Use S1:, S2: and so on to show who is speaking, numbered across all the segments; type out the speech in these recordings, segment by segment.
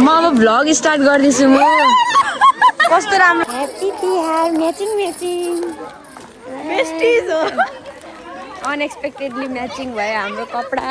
S1: म अब vlog start गर्दैछु म कस्तो राम्रो ह्याप्पी तिहार म्याचिङ म्याचिङ बेस्टिज हो अनएक्सपेक्टेडली म्याचिङ भयो हाम्रो कपडा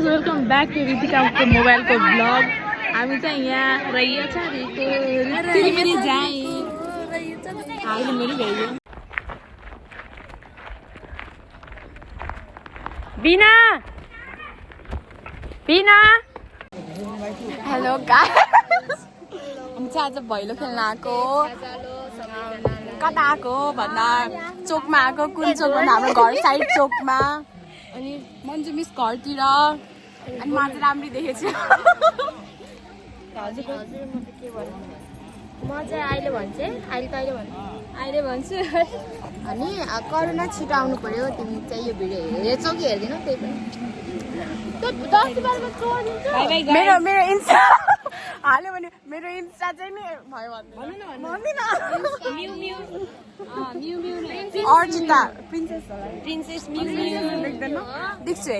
S2: वेलकम बैक टू रितिका को मोबाइल को ब्लॉग हामी चाहिँ यहाँ रहेछ रिति मेरी जाए अहिले मेरी भेट्यो
S1: बिना बिना हेलो गाइस हामी चाहिँ आज भैलो खेल्न आएको कता आएको भन्दा चोकमा आएको कुन चोक भन्दा हाम्रो घर साइड चोकमा अनि मन्जु मिस घरतिर अनि म चाहिँ राम्री देखेछु
S3: म चाहिँ अहिले भन्छु अहिले भन्छु अनि करुणा छिटो आउनु पर्यो तिमी चाहिँ यो भिडियो हेर्छौ कि हेर्दैनौ त्यही पनि
S1: मेरो मेरो इन्स्टा हाल्यो भने मेरो इन्स्टा चाहिँ नि भयो भन्दिनँ अर्जिता प्रिन्सेस म्यू देख्दैन देख्छु है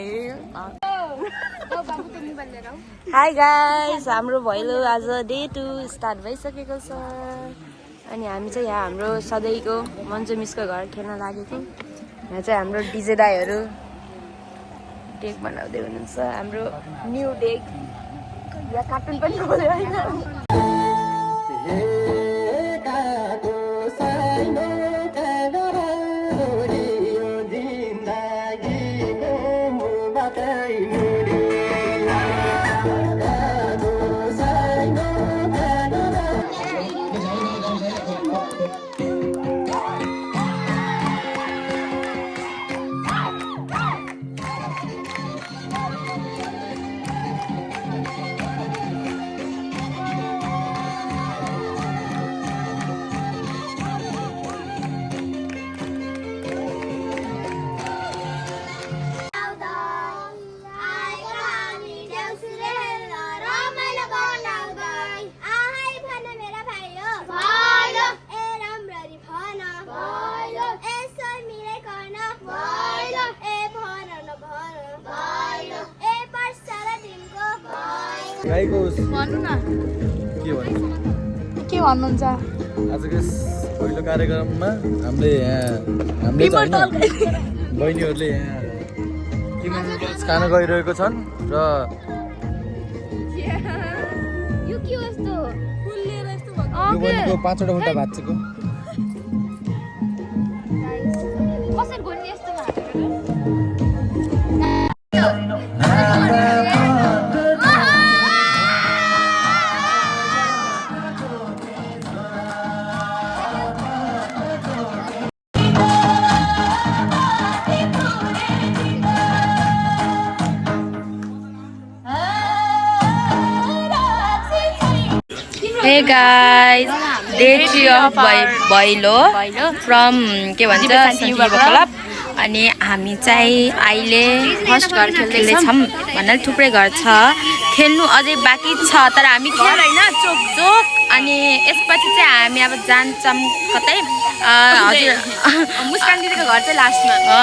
S1: हाई गाइस हाम्रो भैलो आज डे 2 स्टार्ट भइसकेको छ अनि हामी चाहिँ यहाँ हाम्रो सधैँको मन्जु मिसको घर खेल्न लागेको यहाँ चाहिँ हाम्रो डिजे दाइहरू डेक बनाउँदै हुनुहुन्छ हाम्रो न्यू डेक यहाँ कार्टुन पनि खोल्यो होइन के भन्नुहुन्छ
S4: आजको यस पहिलो कार्यक्रममा हामीले बहिनीहरूले यहाँ खान गइरहेको छन् र
S3: यो के यस्तो
S4: यो बहिनीको 5वटा खुट्टा भाँचेको
S3: कसरी घुन्ने यस्तो
S1: Hey guys, day 3 of Bhailo from के भन्छ सन्जीव क्लब अनि हामी चाहिँ अहिले फर्स्ट घर खेल्दैछौँ भन्नाले थुप्रै घर छ खेल्नु अझै बाँकी छ तर हामी खेल हैन चोक चोक अनि यसपछि चाहिँ हामी अब जान्छौँ कतै हजुर मुस्कान दिदीको घर चाहिँ लास्टमा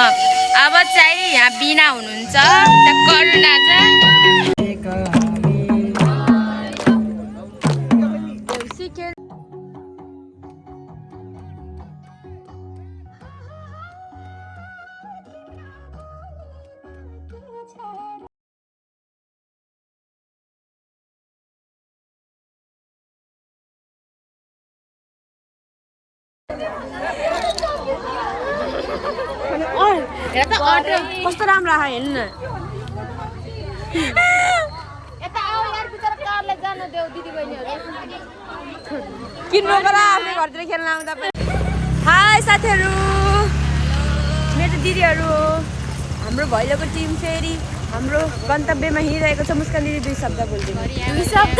S1: अब चाहिँ यहाँ बिना हुनुहुन्छ त्यहाँ करुणा चाहिँ कस्तो राम्रो आयो हेर्नु न
S3: यता आऊ यार बिचरा कारले जान देऊ दिदी बहिनीहरु
S1: किन्नु गरा आफ्नो घरतिर खेल्न आउँदा पनि हाय साथीहरु मेरो दिदीहरु हो हाम्रो भैलोको टिम फेरि हाम्रो गन्तव्यमा हिँडिरहेको छ मुस्कान दिदी 2 शब्द बोल्दिनु
S3: 2 शब्द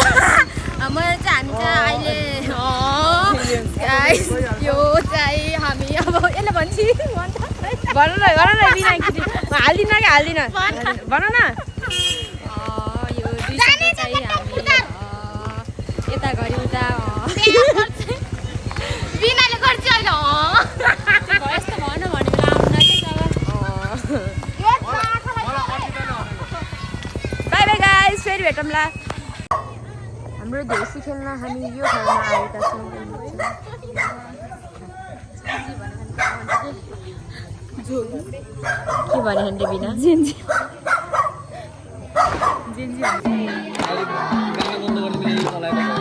S3: मैले चाहिँ हामी चाहिँ अहिले गाइस यो चाहिँ हामी अब यसले भन्छ
S1: भन न बिना एकचोटि हाल्दिन कि हाल्दिन भन न
S3: यो 2 शब्द चाहिँ हामी यता गरी उता बिनाले गर्छ अहिले यस्तो भन भने बेला आउन कि
S1: बाई बाई गाइस फेरि भेटौँला हाम्रो देउसी खेल्न हामी यो ठाउँमा आएका छौँ के भने हन्डे बिना
S4: गाना बन्द गर्ने मिले चलाएको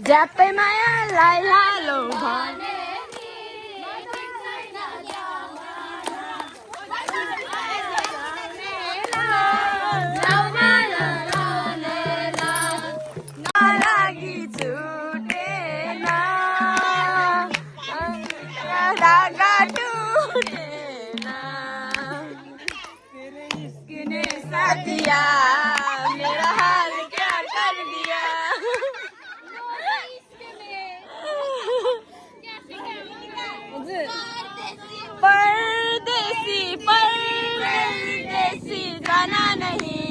S1: ज्यापै मायालाई हालो भने लागि छुटेन धागा टुटेन किने साथिया मेरा हाल क्या कर दिया परदेसी परदेसी जाना नहीं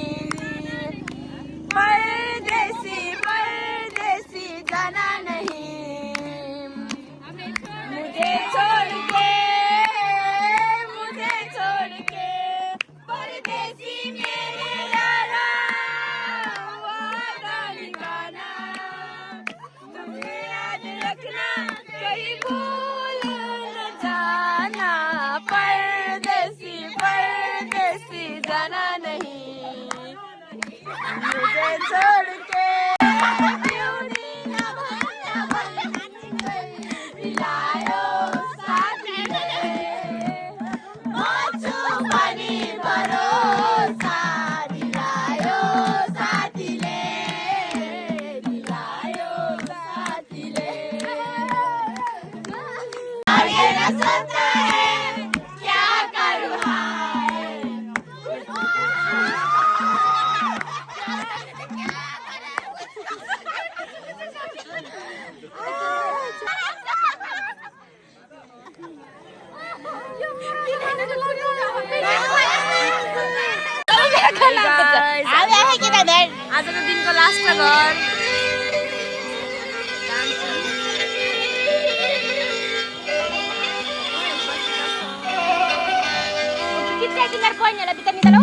S1: परदेसी परदेसी जाना नहीं मुझे छोड़ के परदेसी मेरे यारा वादा निभाना तुम्हें याद रखना कहीं भूल न जाना परदेसी परदेसी जाना नहीं मुझे छोड़ के मिलायो साथी बनी भरोसा दिलायो साथीले दिलायो साथीले सोचता है क्या करूँ आजको दिनको लास्ट घर
S3: कितना दिनर कोइन होला बिता निकालो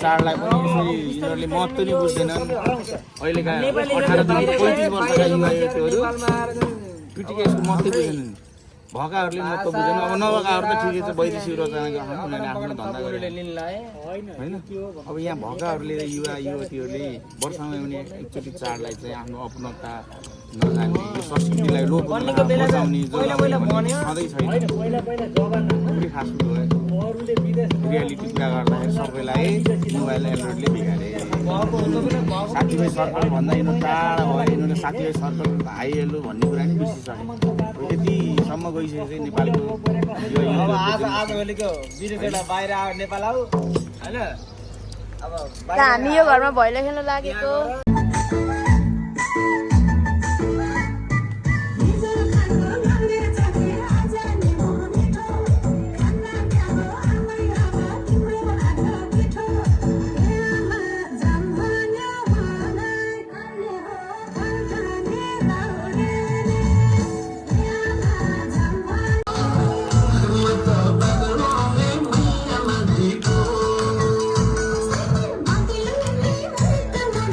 S5: चाडलाई पनि यसरी यिनीहरूले महत्त्व नै बुझ्दैनन्। अहिलेका 18 देखि 35 वर्षका युवा युवतीहरू पिटिके यसको महत्त्व बुझ्दैनन्। भएकाहरूले महत्त्व बुझ्दैन। अब नभएकाहरू त ठिकै छ, वैदेशिक रचनाको उनीहरूले आफ्नो धन्दा गरेर होइन। अब यहाँ भएकाहरूले युवा युवतीहरूले वर्षमा हुने एकचोटि चाडलाई चाहिँ आफ्नो अपनता नजान्ने, यो संस्कृतिलाई लोप बचाउने सधैँ छैन। खास कुरो रियालिटी कुरा गर्दाखेरि सबैलाई मोबाइल एन्ड्रोइडले बिगारे। साथीभाइ सर्कल भन्दा यिनीहरू टाढा भयो। यिनीहरूले साथीभाइ सर्कल भाइ हेलो भन्ने कुरा नि बिर्सिसके। यतिसम्म गइसकेको चाहिँ नेपालको
S6: आजभोलिको विदेशबाट बाहिर आयो नेपाल आऊ होइन। अब
S1: हामी यो घरमा भैलो खेल्न लागेको।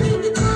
S7: Thank you.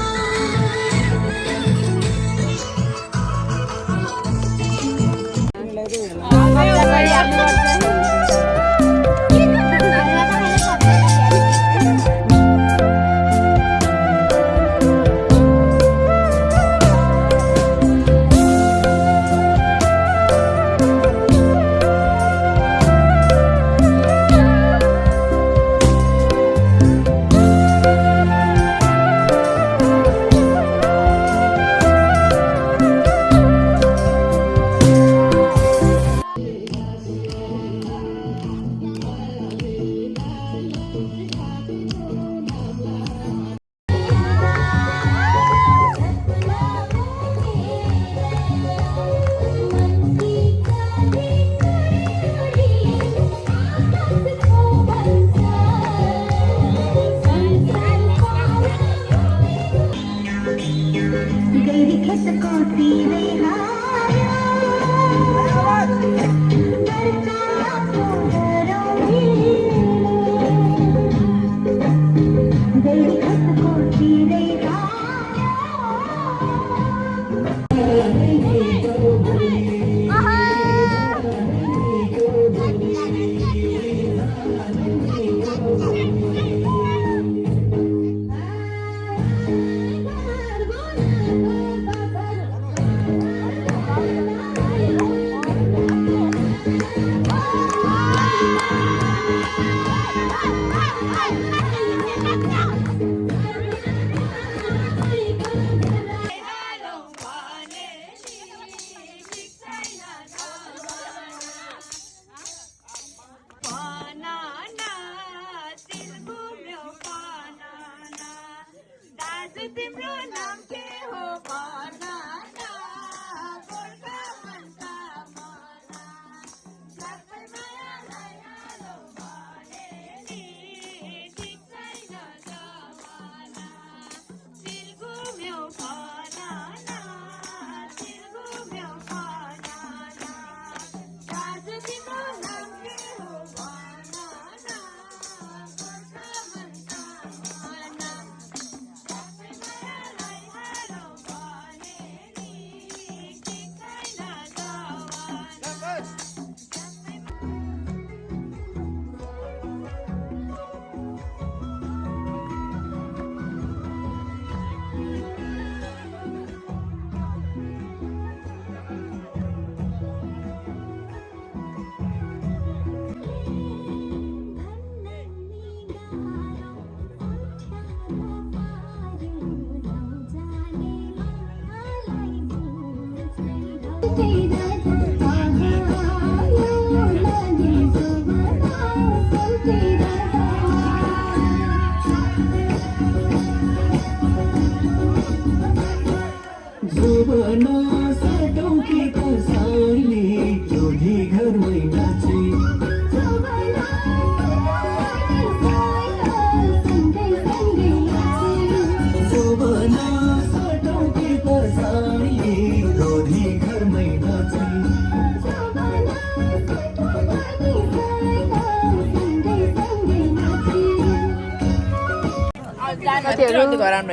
S1: साथीहरू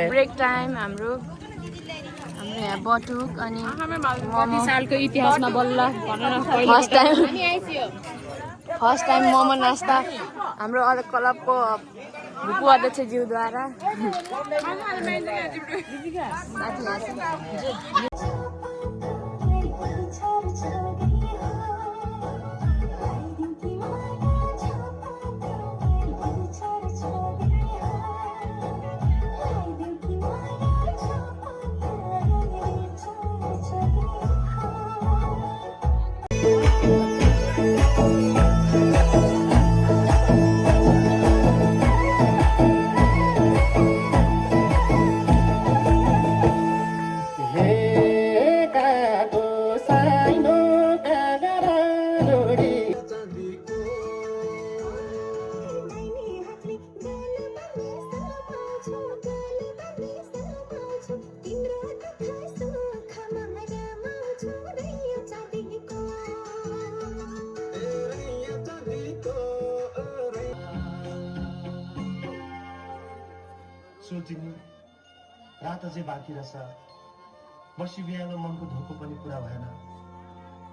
S1: ब्रेक टाइम हाम्रो यहाँ बटुक अनि
S2: कति सालको इतिहासमा बल्ल भनेर
S1: फर्स्ट टाइम मोमो नास्ता हाम्रो क्लबको भुपू अध्यक्षज्यूद्वारा
S7: सोचिनु रात चाहिँ बाँकी रहेछ बसी बिहान मनको धोको पनि पुरा भएन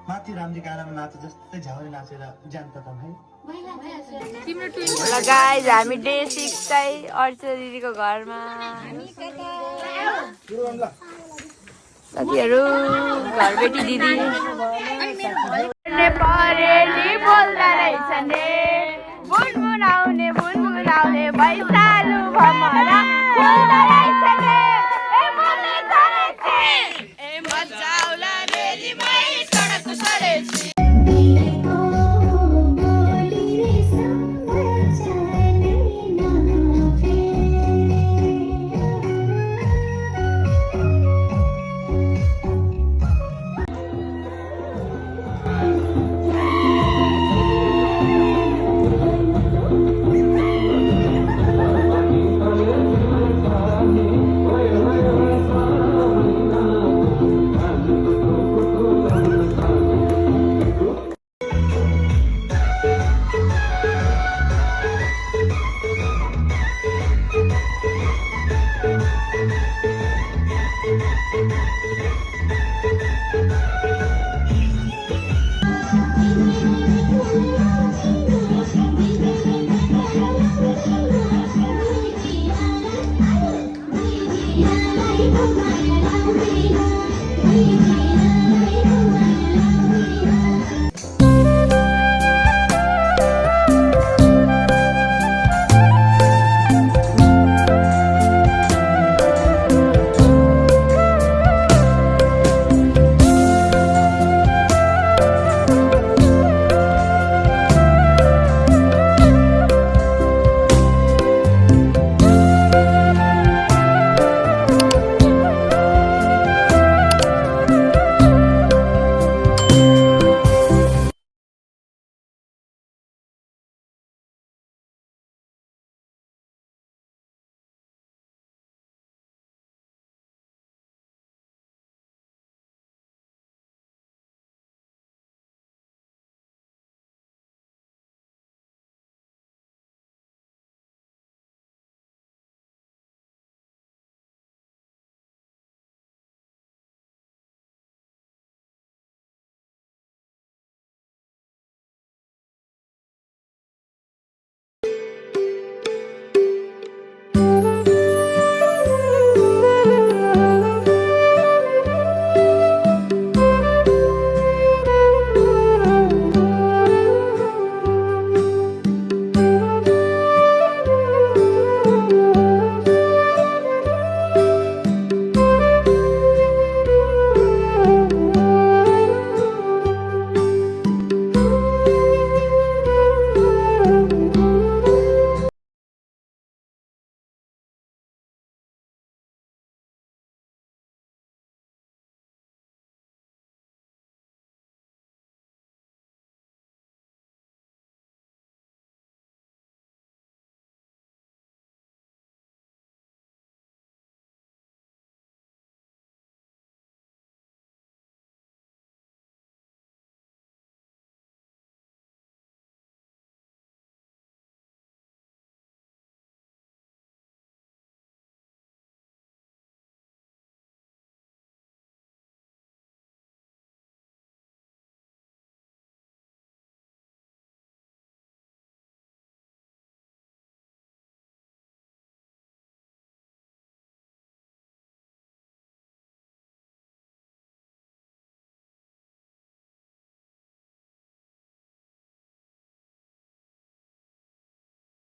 S7: माथि रामजीको आरामा नाचे जस्तै झ्याउरे नाचेर ज्यान तताम है
S1: ल गाइज हामी डे 6 चाहिँ अर्चना दिदीको घरमा साथीहरू घरबेटी दिदी परेली बोल्दा रहेछ ने बुनबुनाउने भैँचालु भमरा